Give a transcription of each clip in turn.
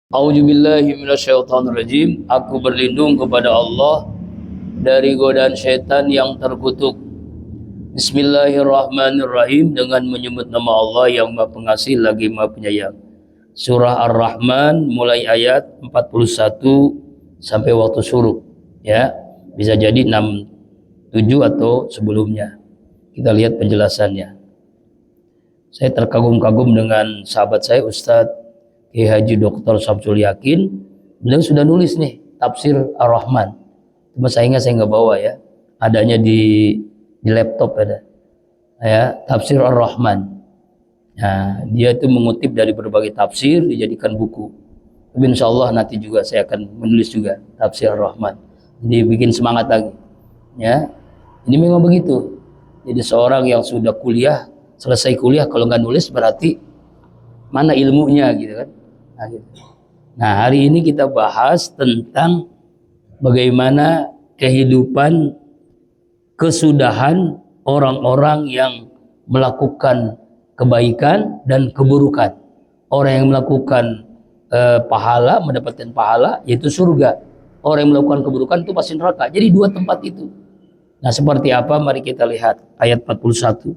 A'udzubillahi minasyaitonirrajim. Aku berlindung kepada Allah dari godaan syaitan yang terkutuk. Bismillahirrahmanirrahim. Dengan menyebut nama Allah yang Maha Pengasih lagi Maha Penyayang. Surah Ar-Rahman mulai ayat 41 sampai waktu syuruk. Ya, bisa jadi 67 atau sebelumnya. Kita lihat penjelasannya. Saya terkagum-kagum dengan sahabat saya Ustadz Kiai Haji Dr. Samsul Yakin. Beliau sudah nulis nih tafsir Ar-Rahman. Cuma saya nggak bawa ya. Adanya di laptop ada. Ya, tafsir Ar-Rahman. Nah, dia itu mengutip dari berbagai tafsir dijadikan buku. Tapi insya Allah nanti juga saya akan menulis juga tafsir Ar-Rahman. Jadi bikin semangat lagi. Ya, ini memang begitu. Jadi seorang yang sudah kuliah, selesai kuliah kalau nggak nulis berarti mana ilmunya gitu kan. Nah, hari ini kita bahas tentang bagaimana kehidupan kesudahan orang-orang yang melakukan kebaikan dan keburukan. Orang yang melakukan pahala, mendapatkan pahala, yaitu surga. Orang yang melakukan keburukan itu pasti neraka. Jadi dua tempat itu. Nah, seperti apa? Mari kita lihat ayat 41.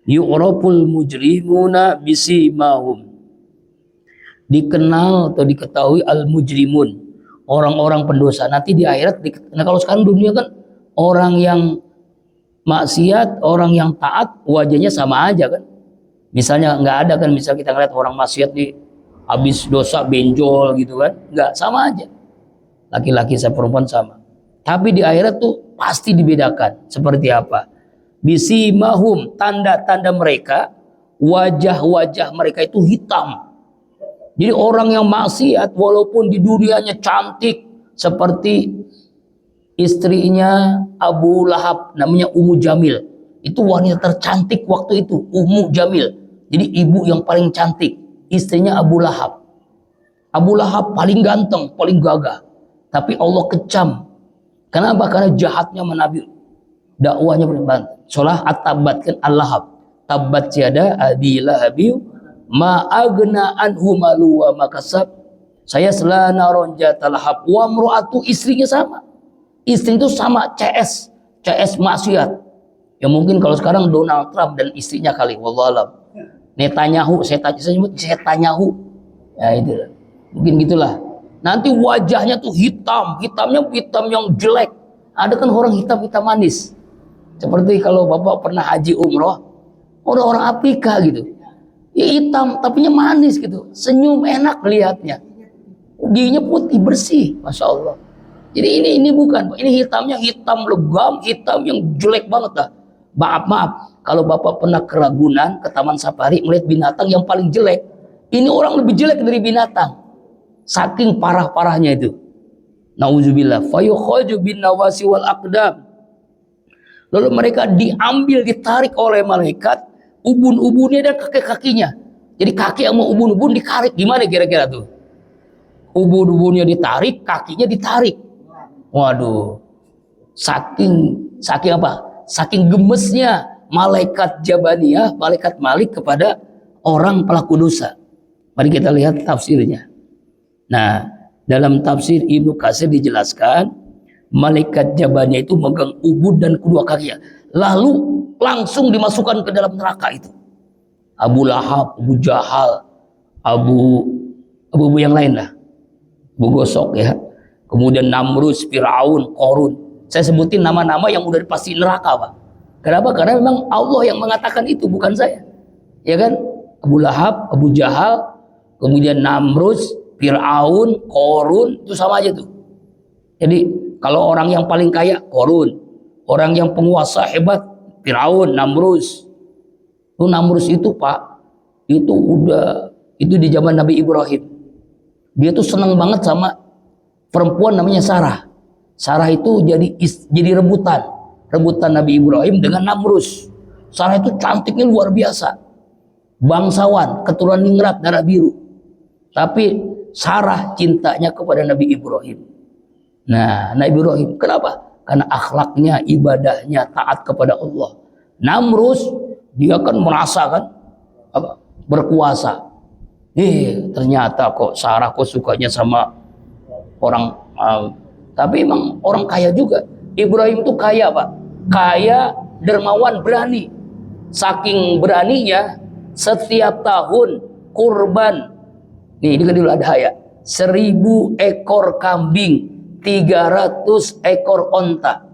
Yu'raful mujrimuna bisimahum. Dikenal atau diketahui al-mujrimun, orang-orang pendosa. Nanti di akhirat, nah kalau sekarang dunia kan orang yang maksiat, orang yang taat wajahnya sama aja kan. Misalnya nggak ada kan, misal kita ngeliat orang maksiat di habis dosa benjol gitu kan, nggak, sama aja. Laki-laki sama perempuan sama. Tapi di akhirat tuh pasti dibedakan. Seperti apa? Bisimahum, tanda-tanda mereka, wajah-wajah mereka itu hitam. Jadi orang yang maksiat walaupun di dunianya cantik seperti istrinya Abu Lahab, namanya Ummu Jamil. Itu wanita tercantik waktu itu, Ummu Jamil. Jadi ibu yang paling cantik, istrinya Abu Lahab. Abu Lahab paling ganteng, paling gagah. Tapi Allah kecam. Kenapa? Karena jahatnya menabi. Dakwahnya berbantah. Surah At-Tabbat kan Al-Lahab. Tabbat tiada abi lahabi ma agna anhu malu wa makasab. Saya selana ronjata lahab wa mru'atu, istrinya sama. Istri itu sama CS maksiat. Ya mungkin kalau sekarang Donald Trump dan istrinya kali, wallahualam. Netanyahu, saya sebut Netanyahu. Ya itu. Mungkin gitulah. Nanti wajahnya tuh hitamnya hitam yang jelek. Ada kan orang hitam manis. Seperti kalau Bapak pernah haji umroh, orang Afrika gitu. Ya hitam, tapi manis gitu. Senyum enak lihatnya. Giginya putih, bersih. Masya Allah. Jadi ini bukan. Ini hitamnya hitam legam, hitam yang jelek banget dah. Maaf. Kalau Bapak pernah ke Ragunan, ke Taman Safari, melihat binatang yang paling jelek. Ini orang lebih jelek dari binatang. Saking parah-parahnya itu. Nauzubillah. Fayukhaju bin nawasi wal aqdam. Lalu mereka diambil, ditarik oleh malaikat, ubun-ubunnya dan kaki-kakinya. Jadi kaki sama ubun-ubun ditarik. Gimana kira-kira tuh? Ubun-ubunnya ditarik, kakinya ditarik. Waduh. Saking apa? Saking gemesnya malaikat Jabaniyah, malaikat Malik kepada orang pelaku dosa. Mari kita lihat tafsirnya. Nah, dalam tafsir Ibnu Katsir dijelaskan, malaikat Jabaniyah itu megang ubun dan kedua kakinya. Lalu langsung dimasukkan ke dalam neraka itu. Abu Lahab, Abu Jahal, Abu yang lain lah. Abu Gosok ya. Kemudian Namrus, Fir'aun, Korun. Saya sebutin nama-nama yang udah pasti neraka, Pak. Kenapa? Karena memang Allah yang mengatakan itu, bukan saya. Ya kan? Abu Lahab, Abu Jahal, kemudian Namrus, Fir'aun, Korun, itu sama aja tuh. Jadi kalau orang yang paling kaya Korun, orang yang penguasa hebat Fir'aun, Namrus. Itu Namrus itu Pak, itu di zaman Nabi Ibrahim. Dia tuh senang banget sama perempuan namanya Sarah. Sarah itu jadi rebutan Nabi Ibrahim dengan Namrus. Sarah itu cantiknya luar biasa. Bangsawan, keturunan ningrat, darah biru. Tapi Sarah cintanya kepada Nabi Ibrahim. Nah, Nabi Ibrahim kenapa? Karena akhlaknya, ibadahnya, taat kepada Allah. Namrus, dia kan merasakan berkuasa. Ternyata kok Sarah kok sukanya sama orang, tapi emang orang kaya juga. Ibrahim itu kaya, Pak. Kaya, dermawan, berani. Saking beraninya, setiap tahun kurban. Nih, ini kan Idul Adha ya. 1000 ekor kambing, 300 ekor onta.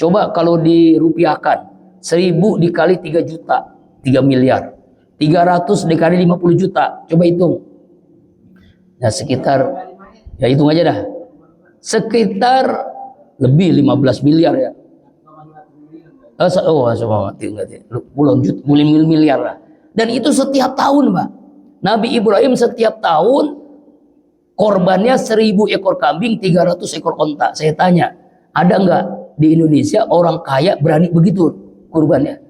Coba kalau dirupiahkan, 1000 dikali 3 juta, 3 miliar. 300 dikali 50 juta. Coba hitung. Nah, sekitar, ya hitung aja dah. Sekitar lebih 15 miliar ya. Puluhan juta, miliar lah. Dan itu setiap tahun, Pak. Nabi Ibrahim setiap tahun korbannya 1000 ekor kambing, 300 ekor onta. Saya tanya, ada nggak di Indonesia orang kaya berani begitu kurbannya?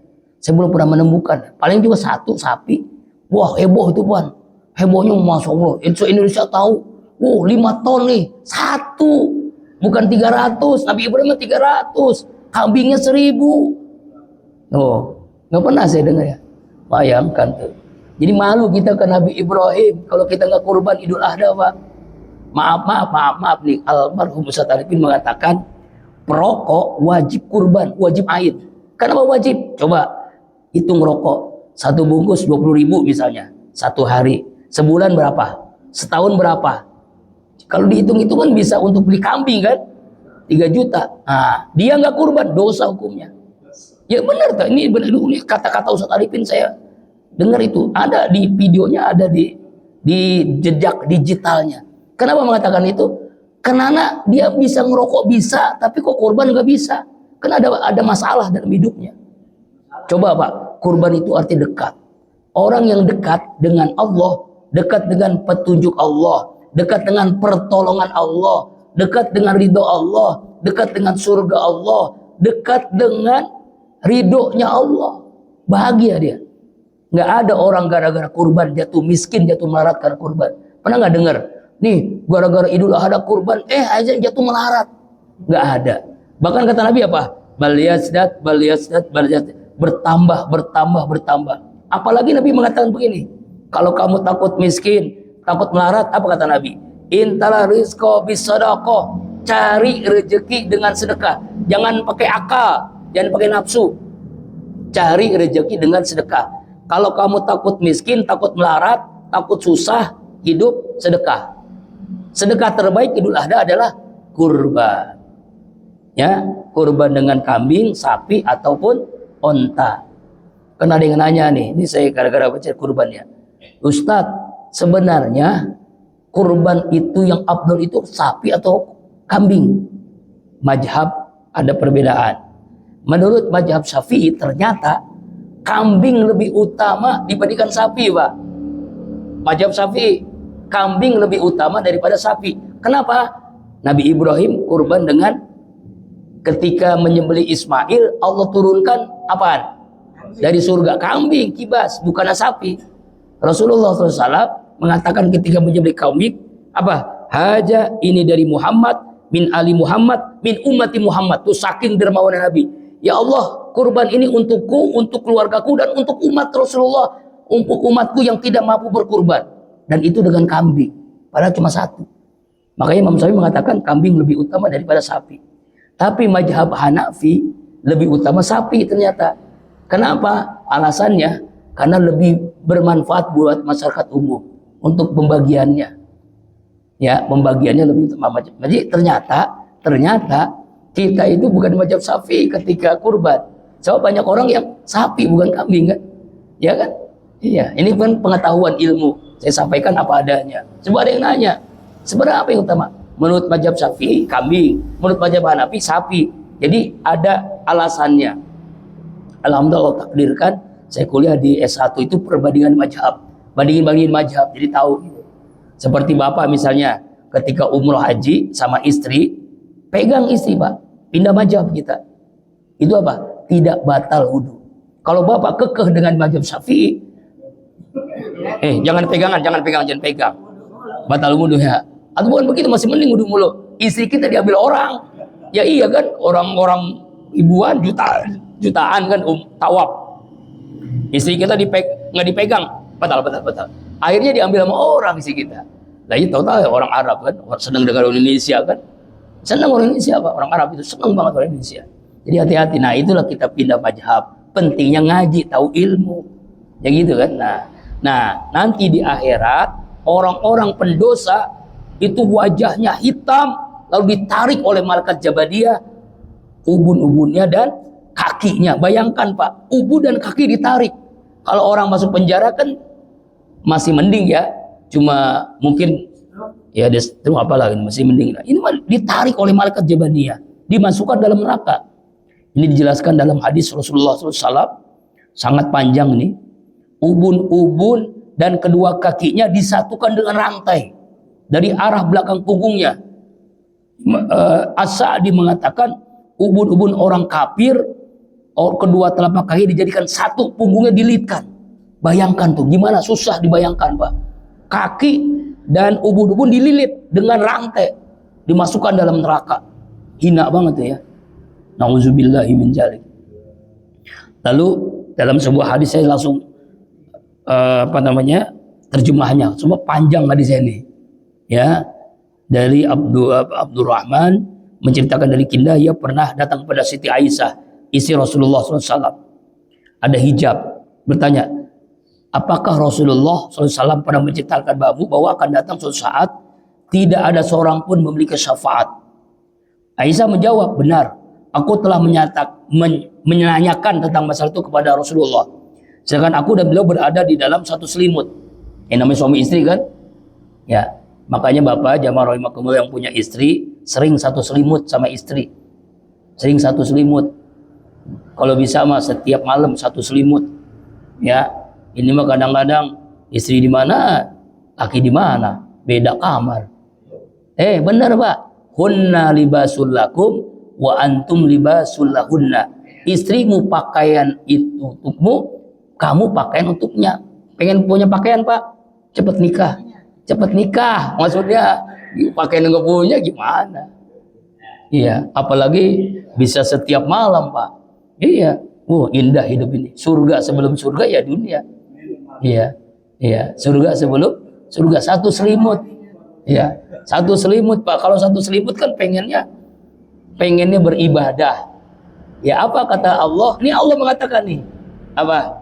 Saya belum pernah menemukan. Paling juga 1 sapi. Wah, heboh itu, Pak. Hebohnya Masya Allah. Indonesia tahu. 5 ton nih. 1. Bukan 300. Nabi Ibrahim 300. Kambingnya 1000. Nggak pernah saya dengar ya. Bayangkan tuh. Jadi malu kita ke Nabi Ibrahim kalau kita nggak kurban Idul Adha, Pak. Maaf nih. Almarhum Ustaz Arifin mengatakan perokok wajib kurban, wajib aid. Kenapa wajib? Coba hitung rokok. 1 bungkus 20.000 misalnya. 1 hari. Sebulan berapa? Setahun berapa? Kalau dihitung-hitungan bisa untuk beli kambing kan? 3 juta. Nah, dia nggak kurban, dosa hukumnya. Ya benar tuh. Ini benar, ini kata-kata Ustaz Arifin saya dengar itu. Ada di videonya, ada di jejak digitalnya. Kenapa mengatakan itu? Karena dia bisa ngerokok bisa, tapi kok kurban nggak bisa. Karena ada masalah dalam hidupnya. Coba Pak, kurban itu arti dekat. Orang yang dekat dengan Allah, dekat dengan petunjuk Allah, dekat dengan pertolongan Allah, dekat dengan ridho Allah, dekat dengan surga Allah, dekat dengan ridhonya Allah. Bahagia dia. Nggak ada orang gara-gara kurban jatuh miskin, jatuh melarat karena kurban. Pernah nggak dengar? Nih, gara-gara Idul Adha kurban, aja jatuh melarat. Nggak ada. Bahkan kata Nabi apa? Baliyasdat. Bertambah. Apalagi Nabi mengatakan begini. Kalau kamu takut miskin, takut melarat, apa kata Nabi? Intala rizqo bisadaqah. Cari rezeki dengan sedekah. Jangan pakai akal, jangan pakai nafsu. Cari rezeki dengan sedekah. Kalau kamu takut miskin, takut melarat, takut susah hidup, sedekah. Sedekah terbaik Idul Adha adalah kurban. Ya, kurban dengan kambing, sapi ataupun onta. Karena ada yang nanya nih, ini saya gara-gara baca kurban ya. Ustadz, sebenarnya kurban itu yang afdal itu sapi atau kambing? Mazhab ada perbedaan. Menurut mazhab Syafi'i ternyata kambing lebih utama dibandingkan sapi, Pak. Mazhab Syafi'i, kambing lebih utama daripada sapi. Kenapa? Nabi Ibrahim kurban dengan ketika menyembelih Ismail, Allah turunkan apaan? Dari surga kambing, kibas, bukan sapi. Rasulullah SAW mengatakan ketika menyembelih kambing, apa? Haja ini dari Muhammad, min ali Muhammad, min ummati Muhammad. Tuh saking dermawan Nabi. Ya Allah, kurban ini untukku, untuk keluargaku, dan untuk umat Rasulullah, untuk umatku yang tidak mampu berkurban. Dan itu dengan kambing. Padahal cuma 1. Makanya Imam Syafi'i mengatakan kambing lebih utama daripada sapi. Tapi mazhab Hanafi lebih utama sapi ternyata. Kenapa? Alasannya karena lebih bermanfaat buat masyarakat umum untuk pembagiannya. Ya, pembagiannya lebih utama. Jadi ternyata kita itu bukan mazhab Syafi'i ketika kurban. So banyak orang yang sapi bukan kambing kan? Ya kan? Iya, ini kan pengetahuan ilmu. Saya sampaikan apa adanya. Coba ada yang nanya, sebenarnya apa yang utama? Menurut mazhab Syafi'i kambing, menurut mazhab Hanafi sapi. Jadi ada alasannya. Alhamdulillah Allah takdirkan saya kuliah di S1 itu perbandingan mazhab, bandingin mazhab, jadi tahu gitu. Seperti Bapak misalnya ketika umroh haji sama istri, pegang istri Pak, pindah mazhab kita. Itu apa? Tidak batal wudu. Kalau Bapak kekeh dengan mazhab Syafi'i, jangan pegang. Batal wudu ya. Atau bukan begitu, masih mending wudu mulu. Istri kita diambil orang. Ya iya kan, orang-orang ribuan, jutaan kan tawaf. Istri kita nggak dipegang, batal. Akhirnya diambil sama orang sih kita. Nah itu tahu orang Arab kan, senang dengan Indonesia kan. Senang orang Indonesia Pak, orang Arab itu senang banget orang Indonesia. Jadi hati-hati. Nah itulah kita pindah mazhab. Pentingnya ngaji, tahu ilmu. Ya gitu kan. Nah nanti di akhirat orang-orang pendosa itu wajahnya hitam lalu ditarik oleh malaikat Jabadiyah, ubun-ubunnya dan kakinya. Bayangkan Pak, ubun dan kaki ditarik. Kalau orang masuk penjara kan masih mending ya, cuma mungkin ya itu apa lagi masih mending. Ini ditarik oleh malaikat Jabadiyah, dimasukkan dalam neraka. Ini dijelaskan dalam hadis Rasulullah SAW, sangat panjang nih. Ubun-ubun dan kedua kakinya disatukan dengan rantai dari arah belakang punggungnya. As-Sa'di mengatakan ubun-ubun orang kafir, kedua telapak kaki dijadikan satu, punggungnya dilitkan. Bayangkan tuh gimana susah dibayangkan Pak. Kaki dan ubun-ubun dililit dengan rantai, dimasukkan dalam neraka. Hina banget ya. Nauzubillahi min dzalik. Lalu dalam sebuah hadis saya langsung terjemahnya, semua panjang hadis ini. Ya, dari Abdurrahman menceritakan dari Kindah, ia pernah datang kepada Siti Aisyah, istri Rasulullah SAW. Ada hijab, bertanya, apakah Rasulullah SAW pernah menceritakan bahwa akan datang suatu saat tidak ada seorang pun memiliki syafaat? Aisyah menjawab, benar. Aku telah menanyakan tentang masalah itu kepada Rasulullah. Sedangkan aku dan beliau berada di dalam satu selimut. Yang namanya suami istri kan? Ya, makanya Bapak jamaah rahimakumullah yang punya istri sering satu selimut sama istri. Sering satu selimut. Kalau bisa mah setiap malam satu selimut. Ya, ini mah kadang-kadang istri di mana, laki di mana, beda kamar. Benar Pak. Hunna libasul lakum wa antum libasul lahunna. Istrimu pakaian itu untukmu, kamu pakaian untuknya. Pengen punya pakaian Pak? Cepet nikah. Cepet nikah. Maksudnya pakaian yang gak punya gimana? Iya, apalagi bisa setiap malam Pak. Iya. Indah hidup ini. Surga sebelum surga ya dunia. Iya. Iya, surga sebelum surga, satu selimut. Iya, satu selimut Pak. Kalau satu selimut kan pengennya beribadah. Ya apa kata Allah? Ini Allah mengatakan nih. Apa?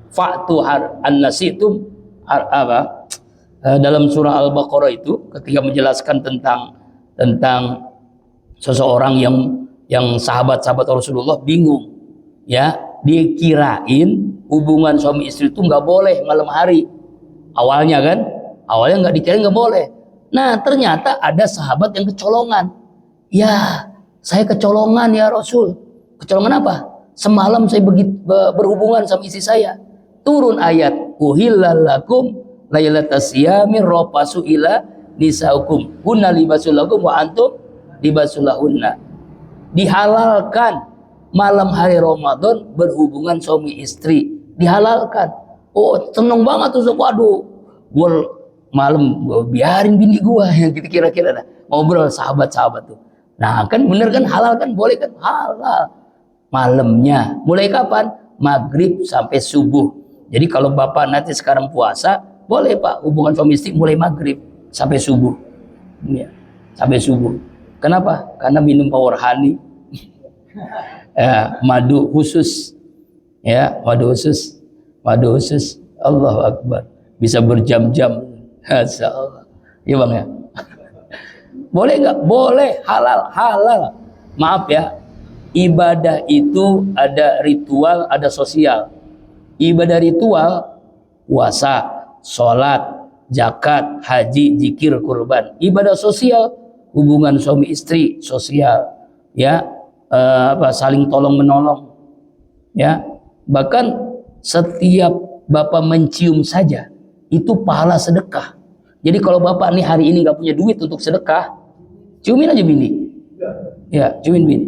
Fa'tu an-nasitum apa? Dalam surah Al-Baqarah itu ketika menjelaskan tentang seseorang yang sahabat-sahabat Rasulullah bingung. Ya, dikirain hubungan suami istri itu nggak boleh malam hari. Awalnya nggak dikirain nggak boleh. Nah, ternyata ada sahabat yang kecolongan. Ya, saya kecolongan ya Rasul. Kecolongan apa? Semalam saya berhubungan sama istri saya. Turun ayat, uhillal lakum lailatas siyamir rafasu ila nisaukum hunna libasul lakum wa antum libasul lahunna. Dihalalkan malam hari Ramadan berhubungan suami istri. Dihalalkan. Seneng banget tuh. Waduh, gue malam biarin bini gue yang gitu kira-kira dah. Ngobrol sahabat-sahabat tuh. Nah kan bener kan, halal kan, boleh kan, halal. Malamnya mulai kapan? Maghrib sampai subuh. Jadi kalau Bapak nanti sekarang puasa, boleh Pak hubungan suami istri mulai maghrib sampai subuh. Ya, sampai subuh. Kenapa? Karena minum power honey. Ya, madu khusus. Ya, madu khusus. Allahu Akbar. Bisa berjam-jam. Masyaallah. Iya Bang ya. Boleh nggak? Boleh, halal. Maaf ya, ibadah itu ada ritual, ada sosial. Ibadah ritual, puasa, sholat, zakat, haji, zikir, kurban. Ibadah sosial, hubungan suami istri, sosial. Ya, saling tolong menolong. Ya, bahkan setiap Bapak mencium saja, itu pahala sedekah. Jadi kalau Bapak nih hari ini nggak punya duit untuk sedekah, ciumin aja bini. Ya, ciumin bini.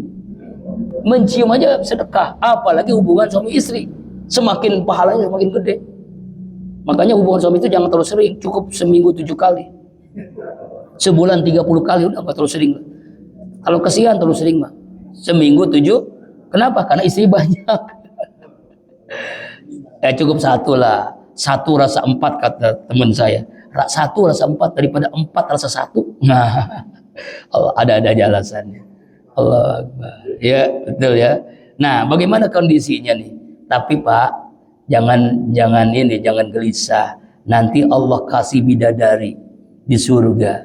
Mencium aja sedekah, apalagi hubungan suami istri. Semakin pahalanya semakin gede. Makanya hubungan suami itu jangan terlalu sering, cukup seminggu 7 kali. Sebulan 30 kali udah nggak terlalu sering. Kalau kesian terlalu sering mah. Seminggu 7. Kenapa? Karena istri banyak. Cukup 1 lah. satu rasa empat, kata teman saya. Satu rasa empat daripada empat rasa satu. Nah, ada aja alasannya. Allah Akbar. Ya, betul ya. Nah, bagaimana kondisinya nih? Tapi Pak, jangan gelisah. Nanti Allah kasih bidadari di surga.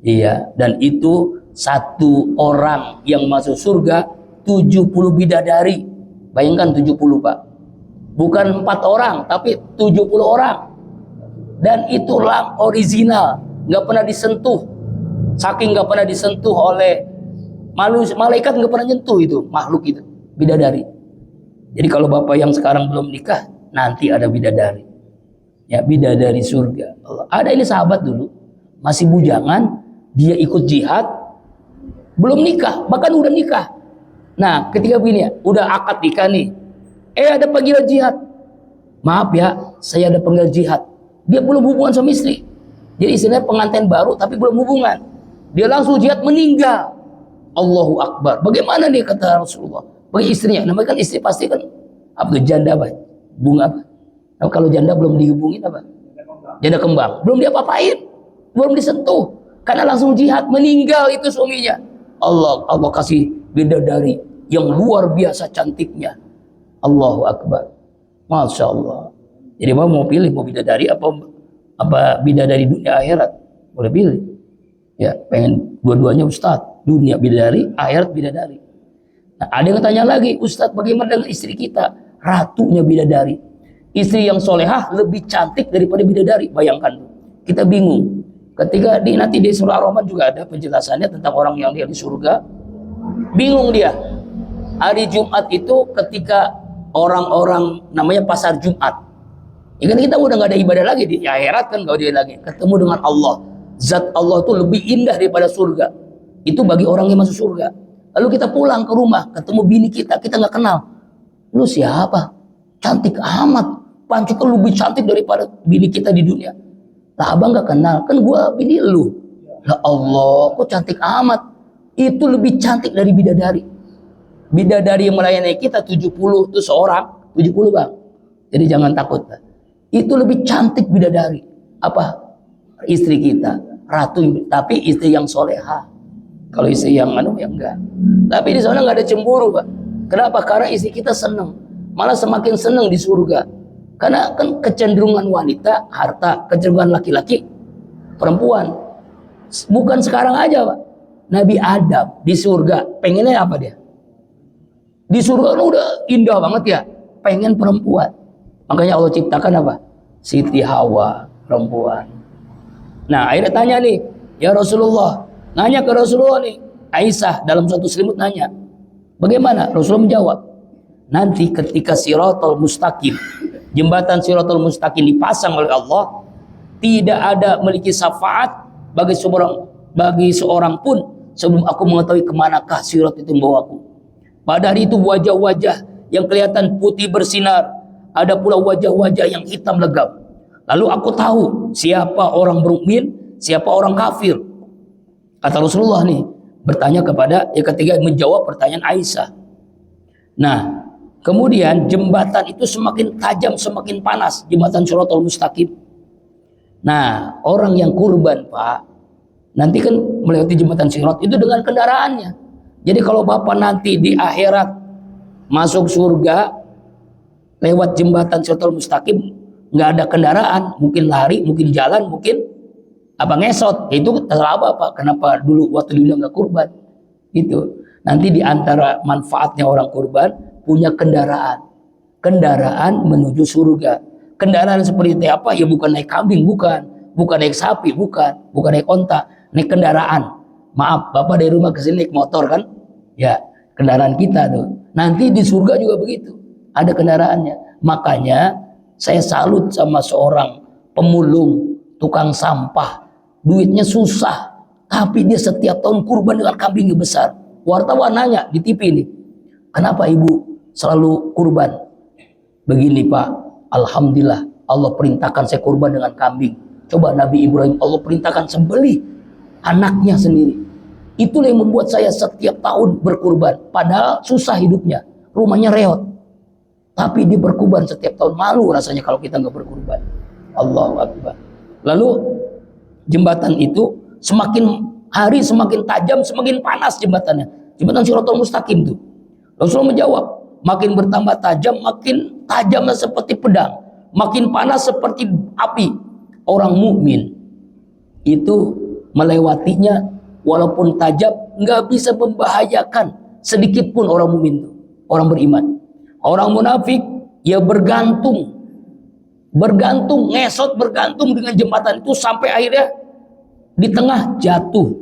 Iya, dan itu satu orang yang masuk surga 70 bidadari. Bayangkan 70, Pak. Bukan 4 orang, tapi 70 orang. Dan itulah original, nggak pernah disentuh. Saking nggak pernah disentuh oleh malaikat, nggak pernah nyentuh itu makhluk itu, bidadari. Jadi kalau bapak yang sekarang belum nikah, nanti ada bidadari. Ya, bidadari surga. Ada ini sahabat dulu, masih bujangan, dia ikut jihad, belum nikah, bahkan udah nikah. Nah, ketika begini ya, udah akad nikah nih, ada panggilan jihad. Maaf ya, saya ada panggilan jihad. Dia belum hubungan sama istri. Jadi istilahnya pengantin baru tapi belum hubungan. Dia langsung jihad, meninggal. Allahu Akbar. Bagaimana nih, kata Rasulullah? Bagi istrinya, namanya kan istri pasti kan apa tuh, janda apa? Bunga apa? Nah, kalau janda belum dihubungin apa? Janda kembang. Belum diapa-apain. Belum disentuh. Karena langsung jihad, meninggal itu suaminya. Allah kasih bidadari yang luar biasa cantiknya. Allahu Akbar. Masya Allah. Jadi mau pilih, mau bidadari apa bidadari dunia akhirat, boleh pilih. Ya, pengen dua-duanya Ustadz, dunia bidadari, akhirat bidadari. Nah, ada yang tanya lagi, Ustadz bagaimana dengan istri kita? Ratunya bidadari. Istri yang solehah lebih cantik daripada bidadari. Bayangkan, kita bingung. Ketika nanti di surah Ar-Rahman juga ada penjelasannya tentang orang yang dia di surga. Bingung dia. Hari Jumat itu ketika orang-orang namanya pasar Jumat. Ya kan kita udah nggak ada ibadah lagi di akhirat, kan nggak ada lagi. Ketemu dengan Allah. Zat Allah itu lebih indah daripada surga. Itu bagi orang yang masuk surga. Lalu kita pulang ke rumah, ketemu bini kita nggak kenal. Lu siapa? Cantik amat. Pancu kan lebih cantik daripada bini kita di dunia. Lah abang nggak kenal, kan gua bini lu. Lah Allah, kok cantik amat. Itu lebih cantik dari bidadari. Bidadari yang melayani kita 70 itu seorang, 70 bang. Jadi jangan takut. Itu lebih cantik bidadari. Apa? Istri kita, ratu, tapi istri yang soleha. Kalau istri yang ya enggak. Tapi di sana nggak ada cemburu, Pak. Kenapa? Karena istri kita senang. Malah semakin senang di surga. Karena kan kecenderungan wanita, harta, kecenderungan laki-laki, perempuan. Bukan sekarang aja, Pak. Nabi Adam di surga, pengennya apa dia? Di surga udah indah banget ya, pengen perempuan. Makanya Allah ciptakan apa? Siti Hawa, perempuan. Nah, akhirnya tanya nih, ya Rasulullah, nanya ke Rasulullah nih, Aisyah dalam suatu selimut nanya, bagaimana? Rasulullah menjawab, nanti ketika Siratal Mustaqim, jembatan Siratal Mustaqim dipasang oleh Allah, tidak ada memiliki syafaat bagi seorang pun sebelum aku mengetahui kemanakah sirat itu membawaku. Pada hari itu wajah-wajah yang kelihatan putih bersinar, ada pula wajah-wajah yang hitam legam. Lalu aku tahu siapa orang mukmin, siapa orang kafir. Kata Rasulullah nih, bertanya kepada ketika menjawab pertanyaan Aisyah. Nah, kemudian jembatan itu semakin tajam, semakin panas, jembatan Siratal Mustaqim. Nah, orang yang kurban, Pak, nanti kan melewati jembatan Sirat itu dengan kendaraannya. Jadi kalau Bapak nanti di akhirat masuk surga lewat jembatan Siratal Mustaqim, nggak ada kendaraan, mungkin lari, mungkin jalan, mungkin apa ngesot, itu terserah Bapak. Kenapa dulu waktu dulu nggak kurban? Gitu. Nanti di antara manfaatnya orang kurban punya kendaraan menuju surga. Kendaraan seperti apa? Ya bukan naik kambing, bukan naik sapi, bukan naik onta, naik kendaraan. Maaf, Bapak dari rumah ke sini naik motor kan? Ya, kendaraan kita tuh. Nanti di surga juga begitu. Ada kendaraannya. Makanya saya salut sama seorang pemulung, tukang sampah. Duitnya susah, tapi dia setiap tahun kurban dengan kambing yang besar. Wartawan nanya di TV ini, kenapa ibu selalu kurban? Begini Pak, alhamdulillah Allah perintahkan saya kurban dengan kambing. Coba Nabi Ibrahim Allah perintahkan sembelih anaknya sendiri. Itulah yang membuat saya setiap tahun berkurban. Padahal susah hidupnya, rumahnya reot. tapi dia berkurban setiap tahun. Malu rasanya kalau kita nggak berkurban. Allahu Akbar. Lalu jembatan itu semakin hari semakin tajam, semakin panas jembatannya. Jembatan Shiratal Mustaqim itu. Rasulullah menjawab, makin bertambah tajam, makin tajamnya seperti pedang, makin panas seperti api. Orang mukmin itu melewatinya walaupun tajam nggak bisa membahayakan sedikit pun orang mukmin itu, orang beriman. Orang munafik ya bergantung, ngesot bergantung dengan jembatan itu sampai akhirnya di tengah jatuh.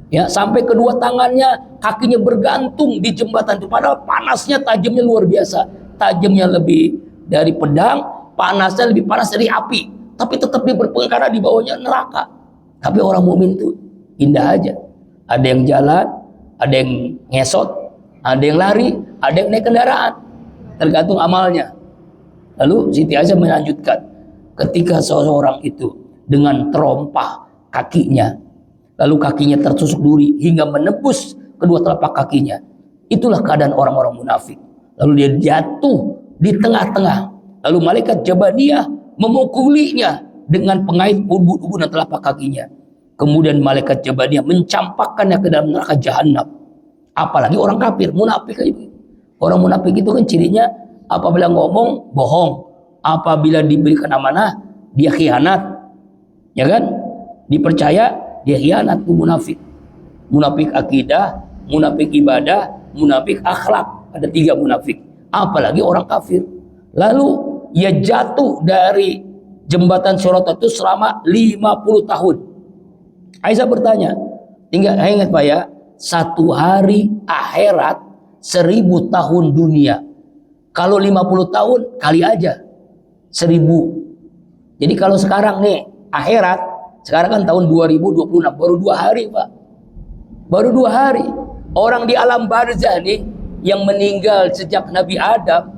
Ya, sampai kedua tangannya, kakinya bergantung di jembatan itu. Padahal panasnya, tajamnya luar biasa. Tajamnya lebih dari pedang, panasnya lebih panas dari api. Tapi tetap dia berpegang karena di bawahnya neraka. Tapi orang mukmin itu indah aja. Ada yang jalan, ada yang ngesot, ada yang lari, ada yang naik kendaraan. Tergantung amalnya. Lalu Siti Aisyah melanjutkan, ketika seseorang itu dengan terompah kakinya, lalu kakinya tertusuk duri hingga menembus kedua telapak kakinya, itulah keadaan orang-orang munafik. Lalu dia jatuh di tengah-tengah. Lalu malaikat Jabaniyah memukulinya dengan pengait ubun-ubun dan telapak kakinya. Kemudian malaikat Jabaniyah mencampakkannya ke dalam neraka jahanam. Apalagi orang kafir, munafik aja. Orang munafik itu kan cirinya apabila ngomong bohong, apabila diberikan amanah dia khianat, ya kan? Dipercaya dia khianat, itu munafik. Munafik akidah, munafik ibadah, munafik akhlak. Ada 3 munafik. Apalagi orang kafir. Lalu ia jatuh dari jembatan Shiratal itu selama 50 tahun. Aisyah bertanya, ingat Pak ya, 1 hari akhirat 1000 tahun dunia. Kalau 50 tahun kali aja 1000. Jadi kalau sekarang nih akhirat, sekarang kan tahun 2026, baru 2 hari Pak. Baru 2 hari. Orang di alam barzah nih yang meninggal sejak Nabi Adam,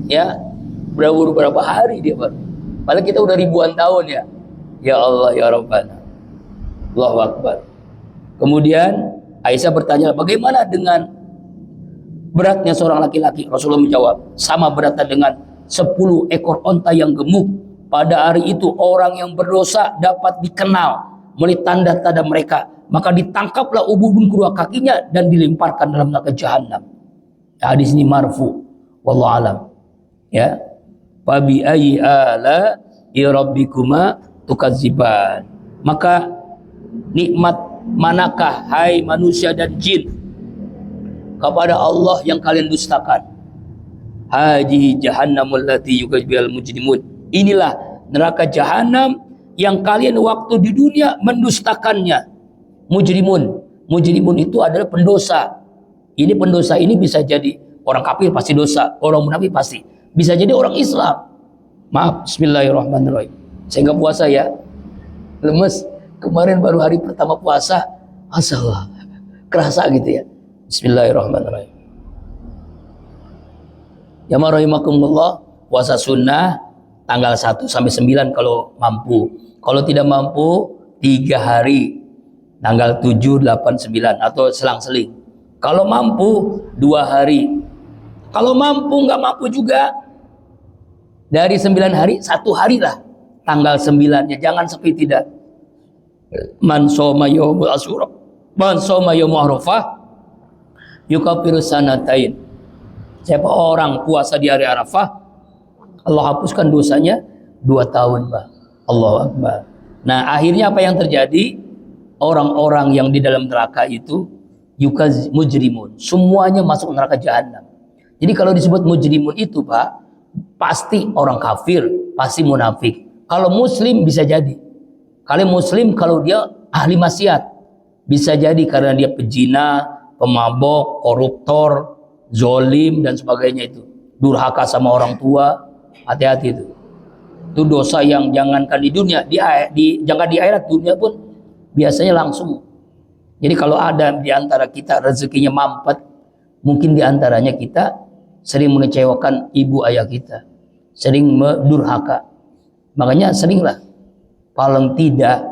ya berapa hari dia baru. Padahal kita udah ribuan tahun ya. Ya Allah ya Rabbana. Allahu Akbar. Kemudian Aisyah bertanya, bagaimana dengan beratnya seorang laki-laki? Rasulullah menjawab, sama beratnya dengan 10 ekor onta yang gemuk. Pada hari itu orang yang berdosa dapat dikenal melalui tanda-tanda mereka. Maka ditangkaplah ubun-ubun kedua kakinya dan dilemparkan dalam neraka jahanam. Hadis ini marfu. Wallahu alam. Ya. Fa bi ayyi ala rabbikuma tukadziban. Maka nikmat manakah hai manusia dan jin kepada Allah yang kalian dustakan? Hadhihi jahannamul lati yukadzibul mujrimun. Inilah neraka jahanam yang kalian waktu di dunia mendustakannya. Mujrimun itu adalah pendosa. Ini pendosa ini bisa jadi orang kafir pasti dosa, orang munafik pasti. Bisa jadi orang Islam. Maaf, bismillahirrahmanirrahim. Saya nggak puasa ya. Lemes. Kemarin baru hari pertama puasa. Masyaallah. Kerasa gitu ya. Bismillahirrahmanirrahim. Ya rahimakumullah, puasa sunnah tanggal 1 sampai 9 kalau mampu. Kalau tidak mampu 3 hari, tanggal 7, 8, 9 atau selang-seling. Kalau mampu 2 hari. Kalau mampu nggak mampu juga dari 9 hari 1 hari lah tanggal 9-nya, jangan sampai tidak. Man shoma yaumul asyura, man shoma yaumul arafah yukaffiru sanatain. Siapa orang puasa di hari Arafah, Allah hapuskan dosanya 2 tahun, Pak. Allahu Akbar. Nah, akhirnya apa yang terjadi? Orang-orang yang di dalam neraka itu mujrimun. Semuanya masuk neraka jahanam. Jadi kalau disebut mujrimun itu, Pak, pasti orang kafir, pasti munafik. Kalau muslim bisa jadi. Kalau muslim kalau dia ahli maksiat, bisa jadi karena dia pezina, pemabok, koruptor, zolim dan sebagainya itu. Durhaka sama orang tua, hati-hati itu. Itu dosa yang jangankan di dunia, jangan di akhirat, dunia pun biasanya langsung. Jadi kalau ada di antara kita rezekinya mampet, mungkin di antaranya kita sering mengecewakan ibu ayah kita, sering mendurhaka. Makanya seringlah, paling tidak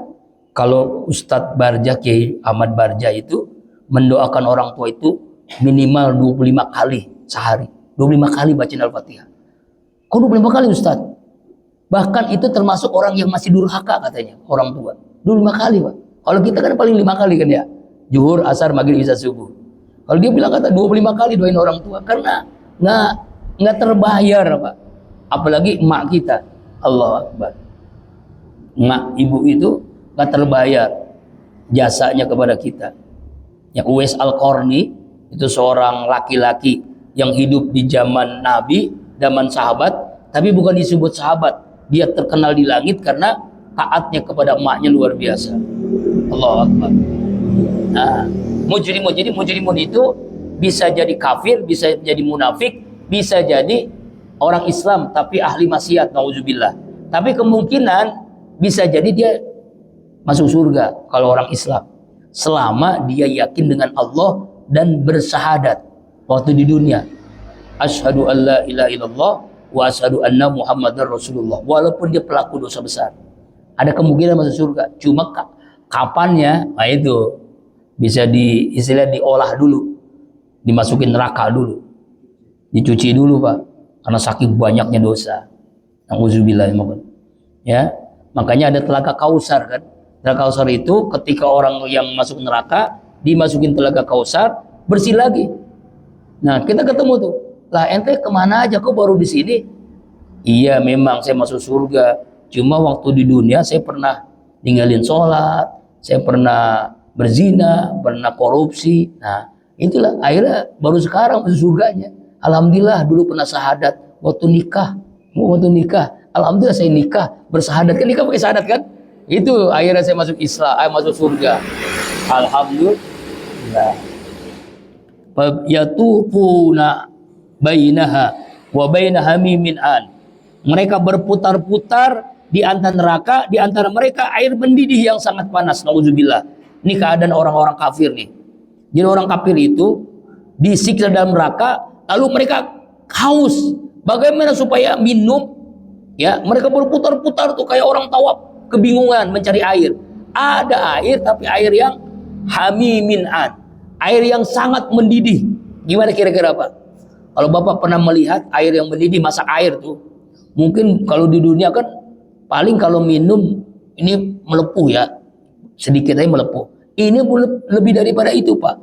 kalau Ustadz Barja, Kiai Ahmad Barja itu mendoakan orang tua itu minimal 25 kali sehari. 25 kali baca Al-Fatihah. Kok 25 kali Ustaz? Bahkan itu termasuk orang yang masih durhaka katanya, orang tua. 25 kali Pak. Kalau kita kan paling 5 kali kan ya. Zuhur, asar, maghrib, isya, subuh. Kalau dia bilang kata 25 kali doain orang tua karena nggak terbayar Pak. Apalagi emak kita. Allahu Akbar. Emak ibu itu nggak terbayar jasanya kepada kita. Yang Uwais Al-Qarni itu seorang laki-laki yang hidup di zaman Nabi, zaman sahabat, tapi bukan disebut sahabat. Dia terkenal di langit karena taatnya kepada emaknya luar biasa. Allahu Akbar. Nah, mujrimun. Jadi mujrimun itu bisa jadi kafir, bisa jadi munafik, bisa jadi orang Islam tapi ahli maksiat, nauzubillah. Tapi kemungkinan bisa jadi dia masuk surga kalau orang Islam. Selama dia yakin dengan Allah dan bersahadat waktu di dunia. Asyhadu an la ilaha illallah wa asyhadu anna Muhammadar Rasulullah. Walaupun dia pelaku dosa besar, ada kemungkinan masuk surga. Cuma kapannya, nah itu bisa diolah dulu, dimasukin neraka dulu, dicuci dulu Pak, karena saking banyaknya dosa. Nauzubillah ya. Makanya ada telaga Kausar kan. Telaga Kausar itu ketika orang yang masuk neraka dimasukin telaga Kausar, bersih lagi. Nah kita ketemu tuh. Lah ente kemana aja kok baru di sini? Iya memang saya masuk surga. Cuma waktu di dunia saya pernah ninggalin sholat, saya pernah berzina, pernah korupsi. Nah itulah akhirnya baru sekarang masuk surganya. Alhamdulillah dulu pernah syahadat waktu nikah. Alhamdulillah saya nikah bersahadat kan, nikah pakai syahadat kan? Itu akhirnya saya masuk Islam, masuk surga. Alhamdulillah. Yatufuna bainaha wa bainaha mimin an. Mereka berputar-putar di antara neraka, di antara mereka air mendidih yang sangat panas. Nauzubillah. Ini keadaan orang-orang kafir nih. Jadi orang kafir itu disiksa dalam neraka, lalu mereka haus. Bagaimana supaya minum? Ya, mereka berputar-putar tuh kayak orang tawaf, kebingungan mencari air. Ada air tapi air yang hamimin an. Air yang sangat mendidih. Gimana kira-kira Pak? Kalau Bapak pernah melihat air yang mendidih, masak air tuh, mungkin kalau di dunia kan paling kalau minum ini melepuh ya, sedikit aja melepuh. Ini lebih daripada itu Pak.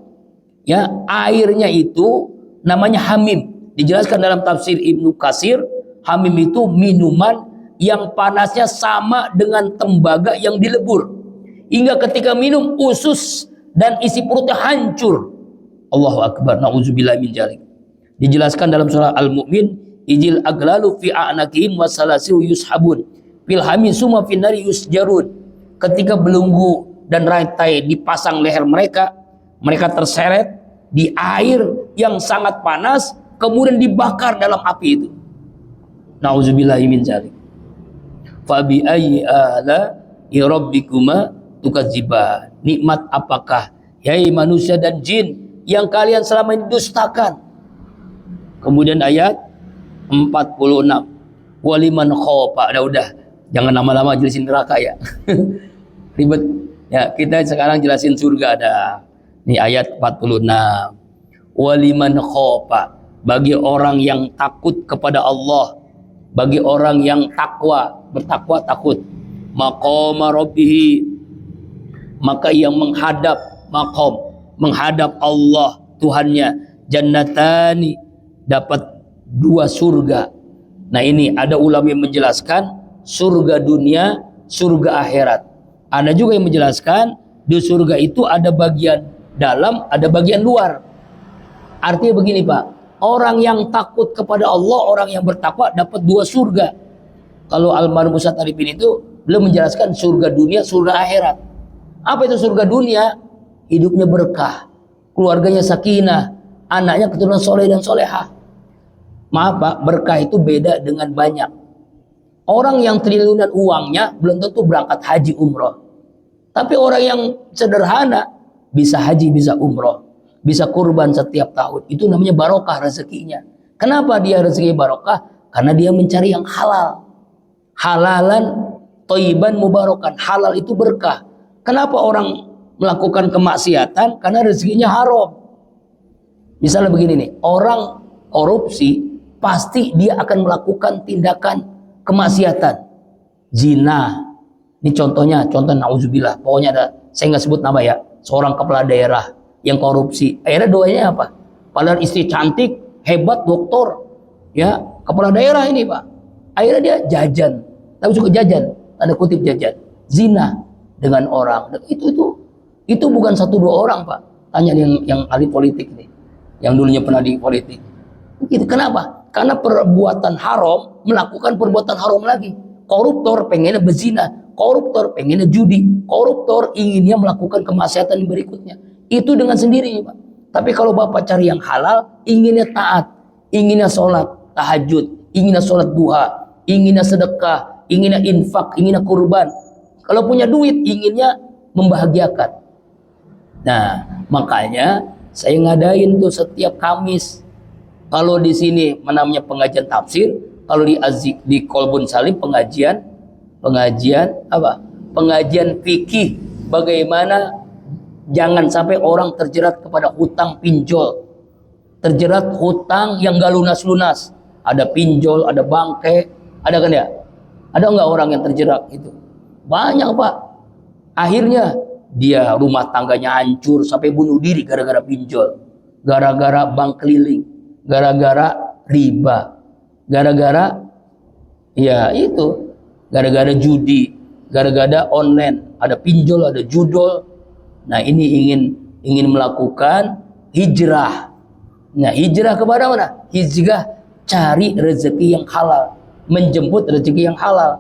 Ya, airnya itu namanya hamim. Dijelaskan dalam tafsir Ibnu Katsir, hamim itu minuman yang panasnya sama dengan tembaga yang dilebur. Hingga ketika minum usus dan isi perutnya hancur. Allahu Akbar, na'udzubillah min dzalik. Dijelaskan dalam surah Al-Mu'min, ijil aglalu fi a'naqihim wasalasiu yushabun fil hamim summa fin nari yusjarun. Ketika belenggu dan rantai dipasang leher mereka, mereka terseret di air yang sangat panas, kemudian dibakar dalam api itu. Nauzubillahi min dzalik. Fa bi ayyi ala rabbikuma tukadziban. Nikmat apakah yai manusia dan jin yang kalian selama ini dustakan? Kemudian ayat 46. Waliman khofa. Udah, jangan lama-lama jelasin neraka ya. Ribet. Ya, kita sekarang jelasin surga ada. Ini ayat 46. Waliman khofa. Bagi orang yang takut kepada Allah, bagi orang yang takwa, bertakwa takut. Maqama rabbihi, maka yang menghadap maqam, menghadap Allah Tuhannya, jannatani, dapat 2 surga. Nah ini ada ulama yang menjelaskan surga dunia, surga akhirat. Ada juga yang menjelaskan di surga itu ada bagian dalam, ada bagian luar. Artinya begini Pak, orang yang takut kepada Allah, orang yang bertakwa dapat 2 surga. Kalau almarhum Ustaz Arifin itu belum menjelaskan surga dunia, surga akhirat. Apa itu surga dunia? Hidupnya berkah, keluarganya sakinah, anaknya keturunan soleh dan solehah. Maaf Pak, berkah itu beda dengan banyak. Orang yang triliunan uangnya belum tentu berangkat haji umroh. Tapi orang yang sederhana bisa haji, bisa umroh, bisa kurban setiap tahun. Itu namanya barokah rezekinya. Kenapa dia rezeki barokah? Karena dia mencari yang halal. Halalan, thayyiban, mubarakan. Halal itu berkah. Kenapa orang melakukan kemaksiatan? Karena rezekinya haram. Misalnya begini nih, orang korupsi, pasti dia akan melakukan tindakan kemaksiatan. Zina. Ini contohnya, contoh nauzubillah. Pokoknya ada, saya nggak sebut nama ya. Seorang kepala daerah yang korupsi. Akhirnya doanya apa? Padahal istri cantik, hebat, doktor. Ya, kepala daerah ini Pak. Akhirnya dia jajan. Tapi suka jajan. Tanda kutip jajan. Zina dengan orang. Itu bukan 1-2 orang Pak. Tanya yang ahli politik nih. Yang dulunya pernah di politik. Itu kenapa? Karena perbuatan haram melakukan perbuatan haram lagi. Koruptor pengennya berzina, koruptor pengennya judi, koruptor inginnya melakukan kemaksiatan yang berikutnya. Itu dengan sendirinya Pak. Tapi kalau Bapak cari yang halal, inginnya taat, inginnya sholat tahajud, inginnya sholat duha, inginnya sedekah, inginnya infak, inginnya kurban. Kalau punya duit, inginnya membahagiakan. Nah, makanya saya ngadain tuh setiap Kamis. Kalau di sini namanya pengajian tafsir, kalau di Kolbun Salim pengajian apa? Pengajian fikih, bagaimana jangan sampai orang terjerat kepada hutang pinjol, terjerat hutang yang gak lunas-lunas. Ada pinjol, ada bangke, ada kan ya? Ada nggak orang yang terjerat itu? Banyak Pak. Akhirnya dia rumah tangganya hancur sampai bunuh diri gara-gara pinjol, gara-gara bank keliling, gara-gara riba, gara-gara ya itu, gara-gara judi, gara-gara online, ada pinjol, ada judol. Nah, ini ingin melakukan hijrah. Nah, hijrah kepada mana? Hijrah cari rezeki yang halal, menjemput rezeki yang halal.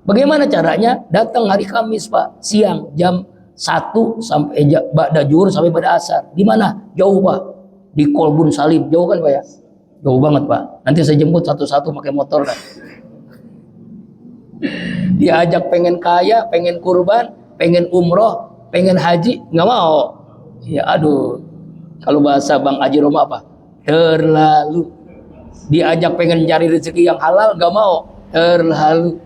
Bagaimana caranya? Datang hari Kamis Pak, siang jam 1 sampai ba'da zuhur sampai pada asar. Di mana? Jauh Pak. Di Kolbun Salim. Jauh kan Pak ya? Jauh banget Pak. Nanti saya jemput satu-satu pakai motor kan. Diajak pengen kaya, pengen kurban, pengen umroh, pengen haji, nggak mau. Ya aduh. Kalau bahasa Bang Haji Roma apa? Terlalu. Diajak pengen cari rezeki yang halal, nggak mau. Terlalu.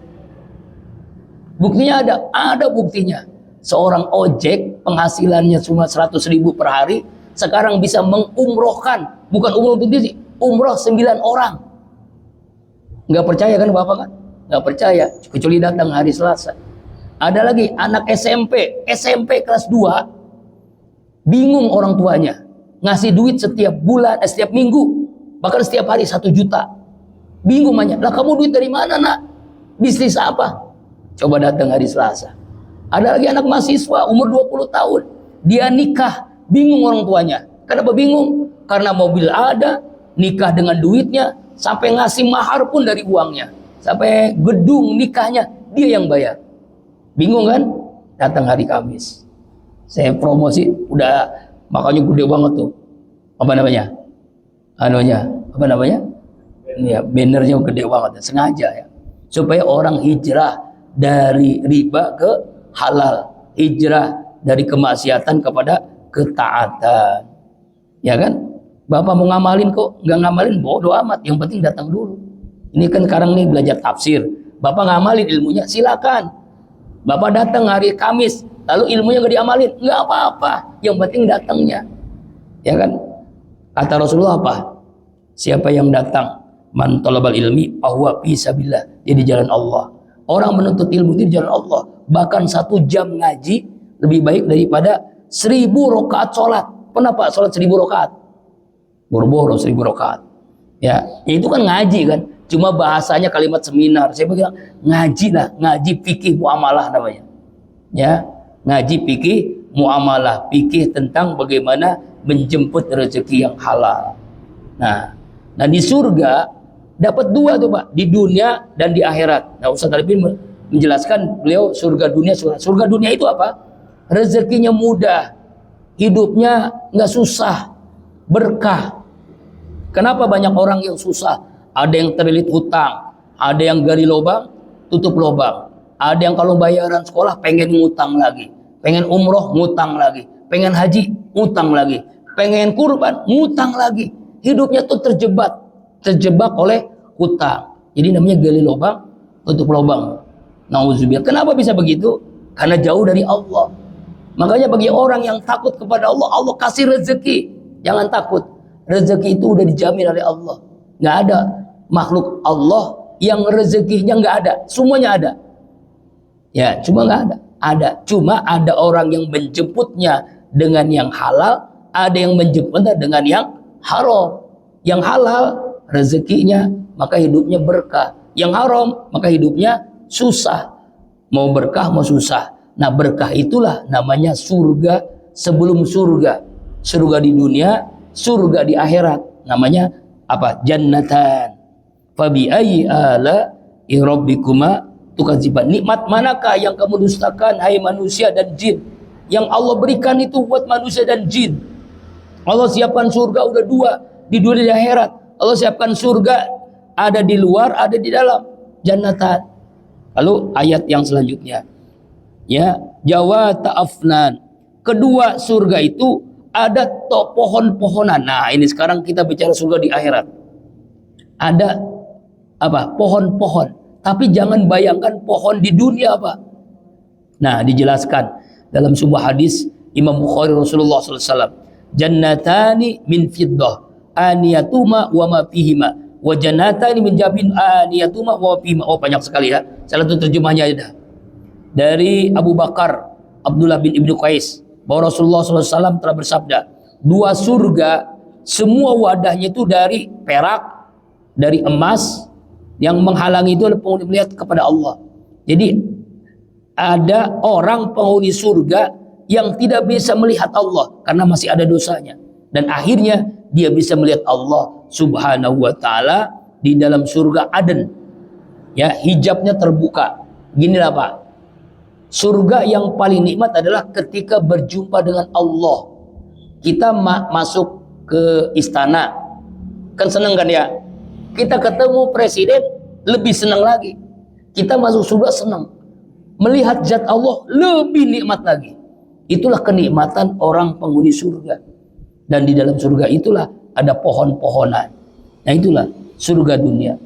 Buktinya ada buktinya. Seorang ojek penghasilannya cuma 100.000 per hari, sekarang bisa mengumrohkan, bukan umroh sendiri, umroh 9 orang. Nggak percaya kan Bapak kan? Nggak percaya, kecuali datang hari Selasa. Ada lagi anak SMP kelas 2, bingung orang tuanya, ngasih duit setiap bulan, setiap minggu, bahkan setiap hari 1 juta. Bingung banyak, lah kamu duit dari mana nak? Bisnis apa? Coba datang hari Selasa. Ada lagi anak mahasiswa umur 20 tahun. Dia nikah, bingung orang tuanya. Kenapa bingung? Karena mobil ada, nikah dengan duitnya, sampai ngasih mahar pun dari uangnya. Sampai gedung nikahnya, dia yang bayar. Bingung kan? Datang hari Kamis. Saya promosi, udah makanya gede banget tuh. Apa namanya? Apa namanya? Ya, bannernya gede banget, sengaja ya. Supaya orang hijrah dari riba ke halal, hijrah dari kemaksiatan kepada ketaatan. Ya kan? Bapak mau ngamalin kok, nggak ngamalin bodoh amat, yang penting datang dulu. Ini kan sekarang nih belajar tafsir. Bapak ngamalin ilmunya, silakan. Bapak datang hari Kamis, lalu ilmunya nggak diamalin, nggak apa-apa, yang penting datangnya. Ya kan? Kata Rasulullah apa? Siapa yang datang, man talabal ilmi fahuwa fi sabilillah, dia di jalan Allah. Orang menuntut ilmu di jalan Allah. Bahkan 1 jam ngaji lebih baik daripada 1000 rakaat sholat. Pernah Pak sholat 1000 rakaat? Boro-boro 1000 rakaat. Ya, itu kan ngaji kan. Cuma bahasanya kalimat seminar. Saya bilang ngaji lah, ngaji fikih muamalah namanya. Ya, ngaji fikih muamalah, fikih tentang bagaimana menjemput rezeki yang halal. Nah di surga dapat 2 tuh Pak, di dunia dan di akhirat. Nah Ustaz Arifin menjelaskan, beliau surga dunia, surga dunia itu apa? Rezekinya mudah, hidupnya nggak susah, berkah. Kenapa banyak orang yang susah? Ada yang terlilit hutang, ada yang gali lubang, tutup lubang. Ada yang kalau bayaran sekolah pengen ngutang lagi, pengen umroh ngutang lagi, pengen haji ngutang lagi, pengen kurban ngutang lagi. Hidupnya tuh terjebak oleh hutang. Jadi namanya gali lubang, tutup lubang. Nauzubillah. Kenapa bisa begitu? Karena jauh dari Allah. Makanya bagi orang yang takut kepada Allah, Allah kasih rezeki. Jangan takut. Rezeki itu udah dijamin oleh Allah. Nggak ada makhluk Allah yang rezekinya nggak ada, semuanya ada. Ya, cuma nggak ada. Ada, cuma ada orang yang menjemputnya dengan yang halal, ada yang menjemputnya dengan yang haram. Yang halal rezekinya, maka hidupnya berkah. Yang haram, maka hidupnya susah. Mau berkah, mau susah. Nah, berkah itulah namanya surga sebelum surga. Surga di dunia, surga di akhirat. Namanya apa? Jannatan. Fabi ayyi ala rabbikuma tukadziban. Nikmat manakah yang kamu dustakan, hai manusia dan jin? Yang Allah berikan itu buat manusia dan jin. Allah siapkan surga udah dua, di dunia di akhirat. Allah siapkan surga ada di luar, ada di dalam. Jannatan. Lalu ayat yang selanjutnya, ya, Jawa ta'afnan. Kedua surga itu ada pohon-pohonan. Nah, ini sekarang kita bicara surga di akhirat. Ada apa? Pohon-pohon. Tapi jangan bayangkan pohon di dunia, Pak. Nah, dijelaskan dalam sebuah hadis Imam Bukhari, Rasulullah SAW. Jannatani min fiddah aniyatuma wa ma fihima wa jannatani min jabin aniyatuma wa ma fihima. Oh, banyak sekali ya. Salah satu terjemahnya ada dari Abu Bakar Abdullah bin Ibnu Qais bahwa Rasulullah SAW telah bersabda, dua surga semua wadahnya itu dari perak, dari emas. Yang menghalangi itu adalah penghuni melihat kepada Allah. Jadi ada orang penghuni surga yang tidak bisa melihat Allah karena masih ada dosanya, dan akhirnya dia bisa melihat Allah Subhanahu wa taala di dalam surga Aden. Ya, hijabnya terbuka. Ginilah, Pak. Surga yang paling nikmat adalah ketika berjumpa dengan Allah. Kita masuk ke istana, kan seneng kan ya? Kita ketemu presiden, lebih senang lagi. Kita masuk surga senang. Melihat zat Allah lebih nikmat lagi. Itulah kenikmatan orang penghuni surga. Dan di dalam surga itulah ada pohon-pohonan. Nah, itulah surga dunia.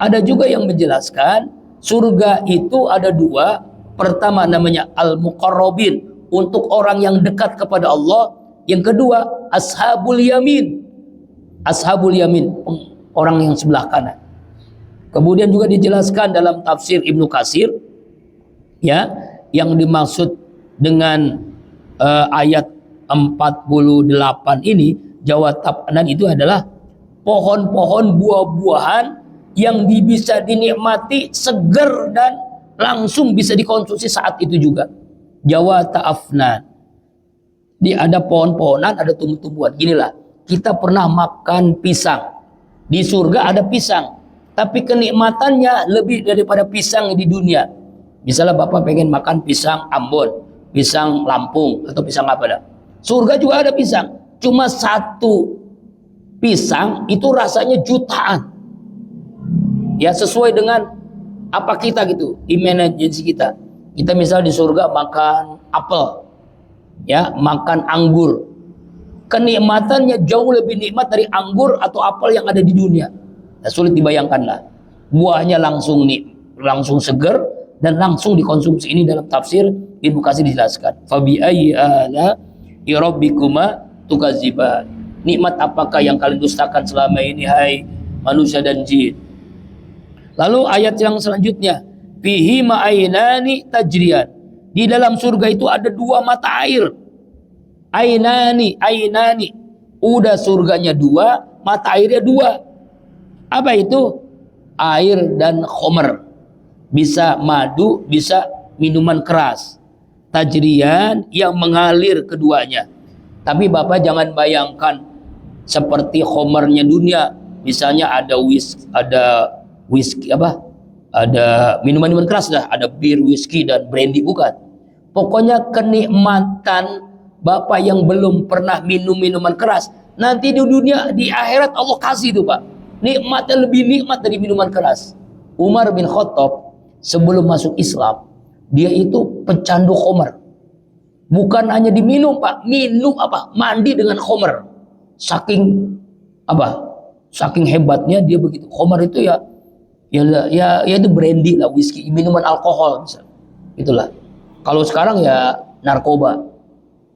Ada juga yang menjelaskan surga itu ada dua. Pertama namanya al-muqarrabin, untuk orang yang dekat kepada Allah. Yang kedua ashabul yamin. Ashabul yamin, orang yang sebelah kanan. Kemudian juga dijelaskan dalam tafsir Ibnu Katsir, ya, yang dimaksud dengan ayat 48 ini, Jawa Ta'afnan, itu adalah pohon-pohon buah-buahan yang bisa dinikmati segar dan langsung bisa dikonsumsi saat itu juga. Jawa Ta'afnan. Ada pohon-pohonan, ada tumbuh-tumbuhan. Ginilah, kita pernah makan pisang. Di surga ada pisang, tapi kenikmatannya lebih daripada pisang di dunia. Misalnya Bapak pengen makan pisang Ambon, pisang Lampung, atau pisang apa dah. Surga juga ada pisang. Cuma satu pisang itu rasanya jutaan. Ya, sesuai dengan apa kita gitu, imajinasi kita. Kita misal di surga makan apel, ya, makan anggur. Kenikmatannya jauh lebih nikmat dari anggur atau apel yang ada di dunia. Nah, sulit dibayangkan lah. Buahnya langsung segar dan langsung dikonsumsi. Ini dalam tafsir Ibnu Katsir dijelaskan. Fabi ayyi ala rabbikuma tukadziban. Nikmat apakah yang kalian dustakan selama ini, hai manusia dan jin? Lalu ayat yang selanjutnya, fihi ma'ainani tajriyan. Di dalam surga itu ada dua mata air. Ainani. Udah surganya dua, mata airnya dua. Apa itu? Air dan khomer. Bisa madu, bisa minuman keras. Tajriyan, yang mengalir keduanya. Tapi Bapak jangan bayangkan seperti khomernya dunia. Misalnya ada whisky apa? Ada minuman-minuman keras dah, ada bir, whisky dan brandy, bukan. Pokoknya kenikmatan Bapak yang belum pernah minum minuman keras, nanti di dunia, di akhirat Allah kasih itu, Pak. Nikmatnya lebih nikmat dari minuman keras. Umar bin Khattab sebelum masuk Islam, dia itu pecandu khamr. Bukan hanya diminum, Pak, minum apa? Mandi dengan khamr. Saking apa? Saking hebatnya dia begitu. Khamr itu ya itu brandy lah, whisky, minuman alkohol misalnya. Itulah. Kalau sekarang ya narkoba.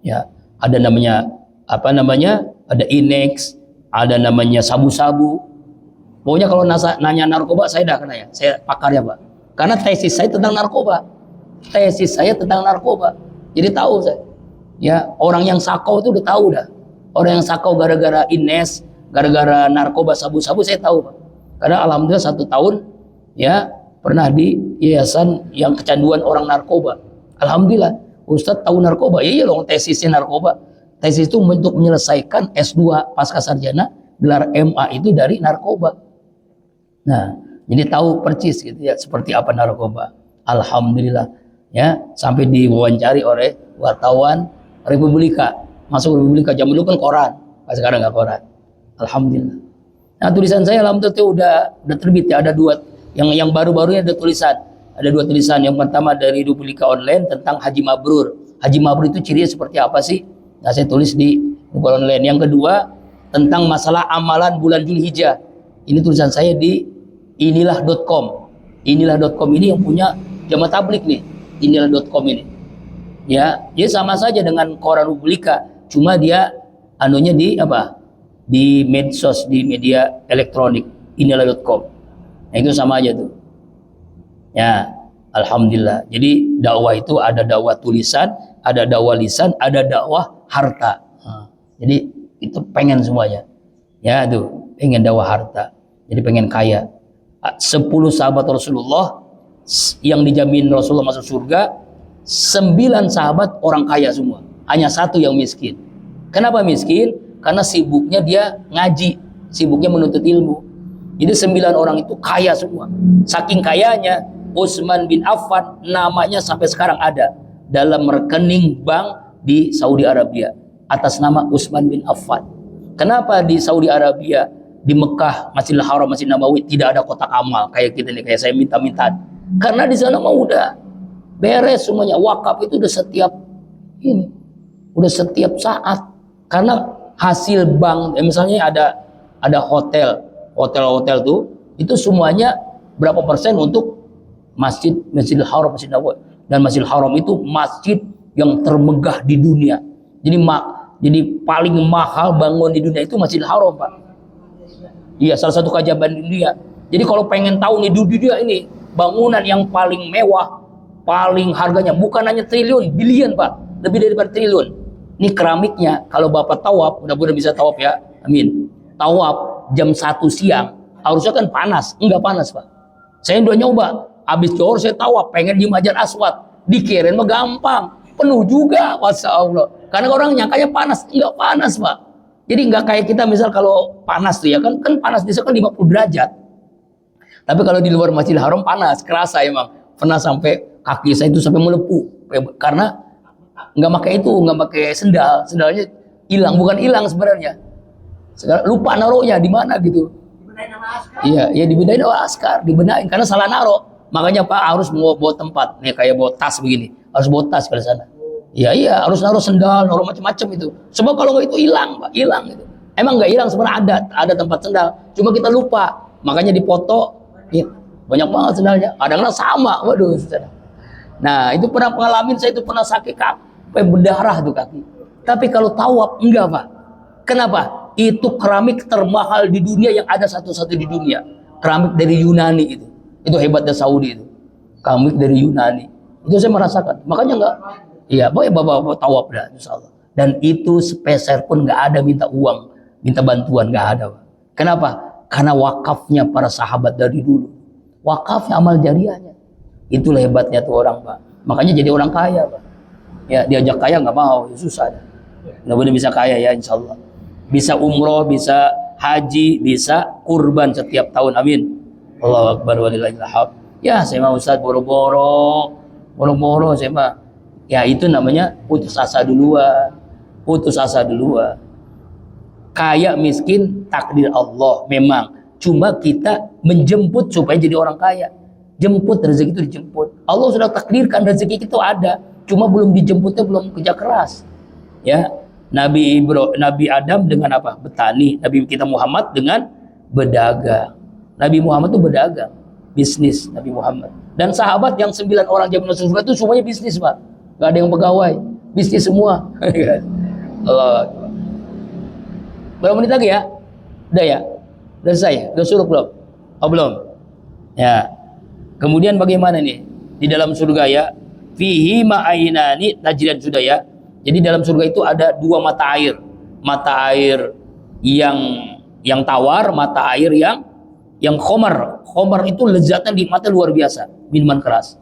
Ya, ada namanya apa namanya? Ada Inex, ada namanya sabu-sabu. Pokoknya kalau nanya narkoba saya dah kena ya. Saya pakarnya Pak. Karena tesis saya tentang narkoba. Tesis saya tentang narkoba. Jadi tahu saya. Ya, orang yang sakau itu udah tahu dah. Orang yang sakau gara-gara ines, gara-gara narkoba sabu-sabu saya tahu Pak. Karena alhamdulillah 1 tahun ya pernah di yayasan yang kecanduan orang narkoba. Alhamdulillah, Ustadz tahu narkoba. Iya dong, tesisnya narkoba. Tesis itu untuk menyelesaikan S2 pasca sarjana, gelar MA itu dari narkoba. Nah, jadi tahu percis gitu ya seperti apa narkoba. Alhamdulillah ya, sampai diwawancari oleh wartawan Republika. Masuk Republika, zaman dulu kan koran, sekarang nggak koran. Alhamdulillah. Nah, tulisan saya alhamdulillah udah terbit ya, ada 2 yang baru-barunya ada tulisan. Ada 2 tulisan. Yang pertama dari Republika Online tentang Haji Mabrur. Haji Mabrur itu cirinya seperti apa sih? Nah, saya tulis di Republika Online. Yang kedua tentang masalah amalan bulan Dzulhijjah. Ini tulisan saya di inilah.com. Inilah.com ini yang punya Jamaah Tabligh nih. Inilah.com ini. Ya, dia sama saja dengan koran Republika, cuma dia anunya di apa? Di medsos, di media elektronik. Inilah.com. Nah, itu sama aja tuh. Ya, alhamdulillah. Jadi dakwah itu ada dakwah tulisan, ada dakwah lisan, ada dakwah harta. Nah, jadi itu pengen semuanya. Ya, tuh, pengen dakwah harta. Jadi pengen kaya. 10 sahabat Rasulullah yang dijamin Rasulullah masuk surga, 9 sahabat orang kaya semua. Hanya 1 yang miskin. Kenapa miskin? Karena sibuknya dia ngaji, sibuknya menuntut ilmu. Jadi 9 orang itu kaya semua. Saking kayanya, Utsman bin Affan namanya sampai sekarang ada dalam rekening bank di Saudi Arabia atas nama Utsman bin Affan. Kenapa di Saudi Arabia, di Mekah, Masjidil Haram, Masjid Nabawi tidak ada kotak amal kayak kita nih, kayak saya minta-minta? Karena di sana mah udah beres semuanya. Wakaf itu udah setiap saat. Karena hasil bank, misalnya ada hotel tuh, itu semuanya berapa persen untuk Masjidil Haram, Masjid Nabawi. Dan Masjidil Haram itu masjid yang termegah di dunia. Jadi paling mahal bangun di dunia itu Masjidil Haram, Pak. Iya, salah satu keajaiban di dunia. Jadi kalau pengen tahu nih di dunia ini bangunan yang paling mewah, paling harganya bukan hanya triliun, bilion Pak, lebih daripada triliun. Ini keramiknya, kalau Bapak tawaf, mudah-mudahan bisa tawaf ya, amin. Tawaf jam 1 siang, harusnya kan panas, enggak panas Pak. Saya udah nyoba, habis johor saya tawaf, pengen di Hajar Aswad, dikirain mah gampang, penuh juga, masya Allah. Karena orang nyangkanya panas, enggak panas Pak. Jadi enggak kayak kita misal kalau panas tuh ya kan panas di sana kan 50 derajat. Tapi kalau di luar Masjidil Haram panas, kerasa emang. Pernah sampai kaki saya itu sampai melepuh karena nggak pakai sendal, sendalnya hilang, bukan hilang sebenarnya. Lupa naruhnya di mana gitu. Dibenain sama askar. Iya, dibenain sama askar, dibenain karena salah naruh. Makanya Pak harus bawa tempat, nih kayak bawa tas begini, harus bawa tas ke sana. Iya, harus naruh sendal, naruh macam-macam itu. Sebab kalau nggak itu hilang, Pak, hilang itu. Emang nggak hilang sebenarnya, ada tempat sendal, cuma kita lupa. Makanya dipoto, ya, banyak banget sendalnya. Kadang-kadang sama, waduh. Nah, itu pernah pengalamin saya, itu pernah sakit sampai berdarah tuh kaki. Tapi kalau tawaf enggak, Pak. Kenapa? Itu keramik termahal di dunia yang ada satu-satu di dunia. Keramik dari Yunani itu. Itu hebatnya Saudi itu. Keramik dari Yunani. Itu saya merasakan. Makanya enggak. Iya, boleh bapak tawaf dah, insyaallah. Dan itu sepeser pun nggak ada minta uang, minta bantuan, nggak ada, Pak. Kenapa? Karena wakafnya para sahabat dari dulu. Wakafnya amal jariahnya. Itulah hebatnya tuh orang, Pak. Makanya jadi orang kaya, Pak. Ya, diajak kaya nggak mau, ya susah. Mudah-mudahan bisa kaya ya, insyaallah. Bisa umroh, bisa haji, bisa kurban setiap tahun, amin. Allahu Akbar walillahil hamd. Ya, saya mau Ustaz boro-boro saya mah. Ya itu namanya putus asa duluan. Kaya miskin takdir Allah memang. Cuma kita menjemput supaya jadi orang kaya. Jemput, rezeki itu dijemput. Allah sudah takdirkan rezeki itu ada. Cuma belum dijemputnya, belum kerja keras. Ya, Nabi Adam dengan apa? Bertani. Nabi kita Muhammad dengan berdagang. Nabi Muhammad itu berdagang, bisnis Nabi Muhammad. Dan sahabat yang 9 orang jamin surga itu semuanya bisnis, Pak. Gak ada yang pegawai, bisnis semua. Allah. Berapa menit lagi ya? Udah ya? Udah selesai? Udah suruh belum? Oh belum. Ya. Kemudian bagaimana nih di dalam surga ya? Fihi ma'ainani tajriyan sudah ya. Jadi dalam surga itu ada dua mata air. Mata air yang tawar, mata air yang khomar. Khomar itu lezatnya nikmatnya luar biasa, minuman keras.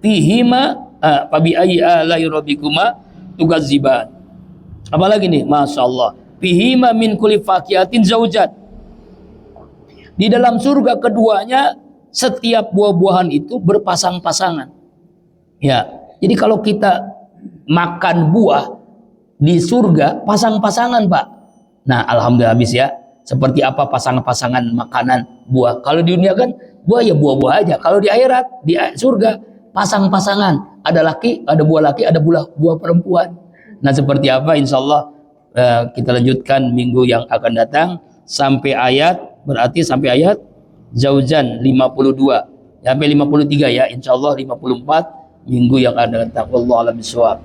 Fihima fabi ayyi ala'i rabbikuma tukadziban. Apalagi nih, Masya Allah. Fihima min kulli fakihatin zaujat. Di dalam surga keduanya setiap buah-buahan itu berpasang-pasangan. Ya, jadi kalau kita makan buah di surga pasang-pasangan, Pak. Nah, alhamdulillah habis ya. Seperti apa pasangan-pasangan makanan buah? Kalau di dunia kan buah ya buah-buah aja. Kalau di akhirat, di surga pasang-pasangan. Ada laki, ada buah laki, ada buah perempuan. Nah, seperti apa? Insya Allah kita lanjutkan minggu yang akan datang sampai ayat, berarti sampai ayat Zaujan 52 sampai 53 ya. Insya Allah 54 minggu yang akan datang. Wallahu a'lam bishawab.